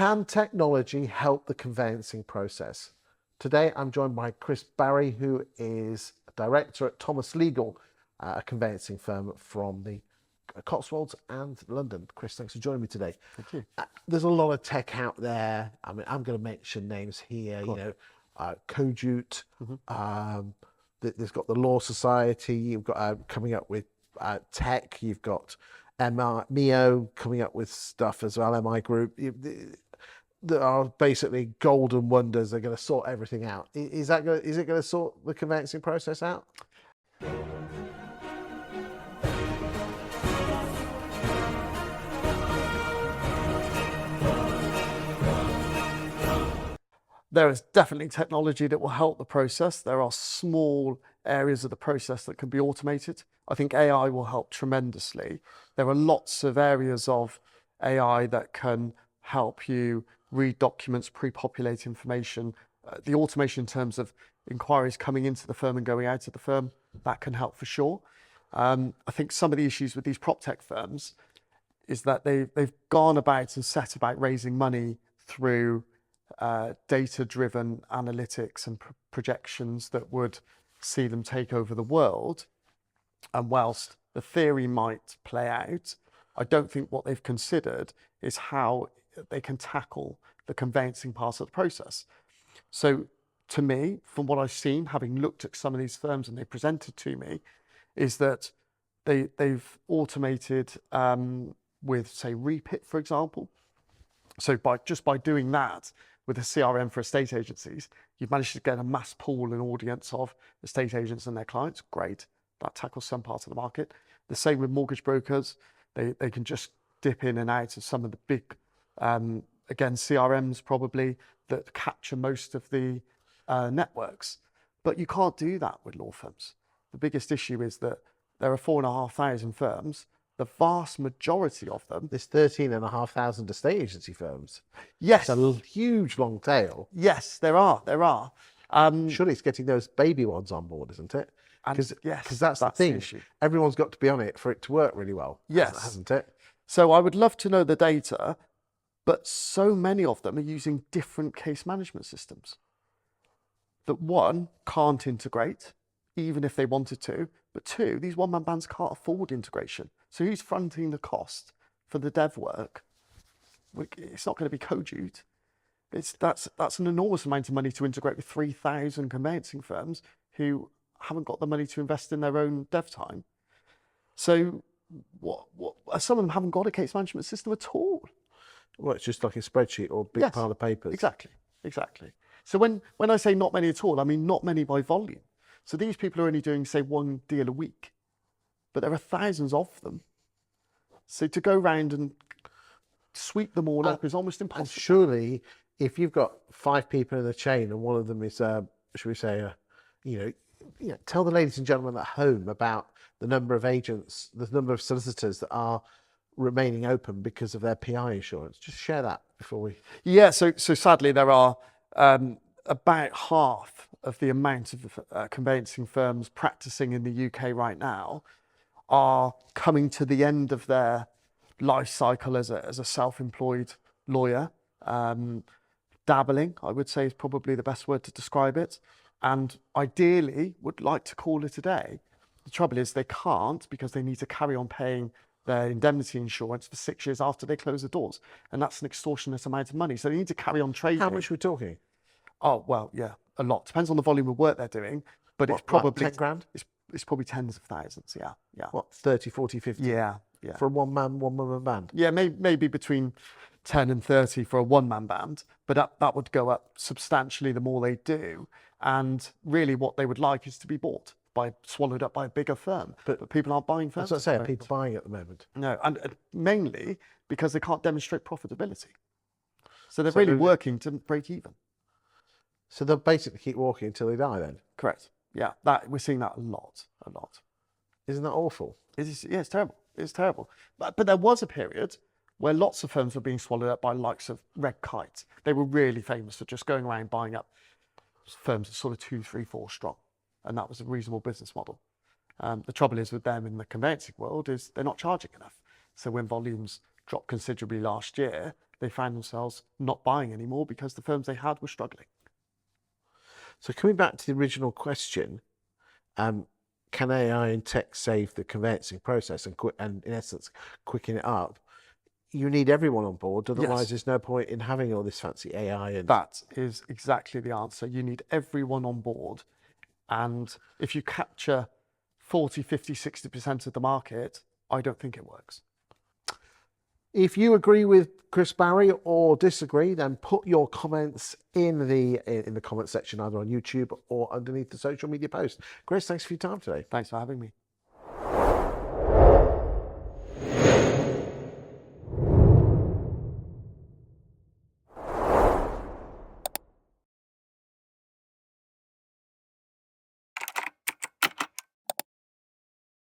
Can technology help the conveyancing process? Today, I'm joined by Chris Barry, who is a director at Thomas Legal, a conveyancing firm from the Cotswolds and London. Chris, thanks for joining me today. Thank you. There's a lot of tech out there. I mean, I'm going to mention names here, Cojute, there's got the Law Society, you've got coming up with tech, you've got MIO coming up with stuff as well, MI Group. There are basically golden wonders. They're going to sort everything out. Is it going to sort the conveyancing process out? There is definitely technology that will help the process. There are small areas of the process that can be automated. I think AI will help tremendously. There are lots of areas of AI that can help you read documents, pre-populate information. The automation in terms of inquiries coming into the firm and going out of the firm, that can help for sure. I think some of the issues with these prop tech firms is that they've gone about and set about raising money through data-driven analytics and projections that would see them take over the world. And whilst the theory might play out, I don't think what they've considered is how they can tackle the conveyancing part of the process. So to me, from what I've seen, having looked at some of these firms and they presented to me, is that they've automated with, say, Repit, for example. So by doing that, with a CRM for estate agencies, you've managed to get a mass pool and audience of estate agents and their clients. Great. That tackles some part of the market. The same with mortgage brokers. They can just dip in and out of some of the big, again, CRMs probably, that capture most of the networks. But you can't do that with law firms. The biggest issue is that there are 4,500 firms. The vast majority of them. There's 13,500 estate agency firms. Yes. It's a huge long tail. Yes, there are. Surely it's getting those baby ones on board, isn't it? Because that's the thing. issue. Everyone's got to be on it for it to work really well. Yes. Hasn't it? So I would love to know the data, but so many of them are using different case management systems that, one, can't integrate, even if they wanted to, but two, these one-man bands can't afford integration. So who's fronting the cost for the dev work? It's not going to be Cojute. That's an enormous amount of money to integrate with 3,000 conveyancing firms who haven't got the money to invest in their own dev time. So some of them haven't got a case management system at all. Well, it's just like a spreadsheet or a big pile of papers. Exactly. So when I say not many at all, I mean not many by volume. So these people are only doing, say, one deal a week, but there are thousands of them. So to go round and sweep them all up is almost impossible. And surely, if you've got 5 people in the chain and one of them is, should we say, tell the ladies and gentlemen at home about the number of agents, the number of solicitors that are remaining open because of their PI insurance. Just share that before we. Yeah. So sadly, there are about half of the amount of conveyancing firms practicing in the UK right now are coming to the end of their life cycle as a self-employed lawyer. Dabbling, I would say, is probably the best word to describe it. And ideally would like to call it a day. The trouble is they can't, because they need to carry on paying their indemnity insurance for 6 years after they close the doors. And that's an extortionate amount of money. So they need to carry on trading. How much are we talking? Oh, well, yeah, a lot. Depends on the volume of work they're doing. But it's probably 10 grand? It's probably tens of thousands, yeah. What, 30, 40, 50? Yeah. For a one-man, one-woman band? Yeah, maybe between 10 and 30 for a one-man band, but that would go up substantially the more they do. And really what they would like is to be swallowed up by a bigger firm. But people aren't buying firms. That's what I say, are people buying at the moment? No, and mainly because they can't demonstrate profitability. So they're really working to break even. So they'll basically keep walking until they die then? Correct. Yeah, we're seeing that a lot. Isn't that awful? It's terrible. It's terrible. But there was a period where lots of firms were being swallowed up by the likes of Red Kite. They were really famous for just going around buying up firms of sort of 2, 3, 4 strong. And that was a reasonable business model. The trouble is with them in the conveyancing world is they're not charging enough. So when volumes dropped considerably last year, they found themselves not buying anymore because the firms they had were struggling. So coming back to the original question, can AI and tech save the conveyancing process and in essence quicken it up? You need everyone on board, otherwise there's no point in having all this fancy AI. And that is exactly the answer. You need everyone on board. And if you capture 40, 50, 60% of the market, I don't think it works. if you agree with Chris Barry or disagree, then put your comments in the comment section, either on YouTube or underneath the social media post. Chris, thanks for your time today. Thanks for having me.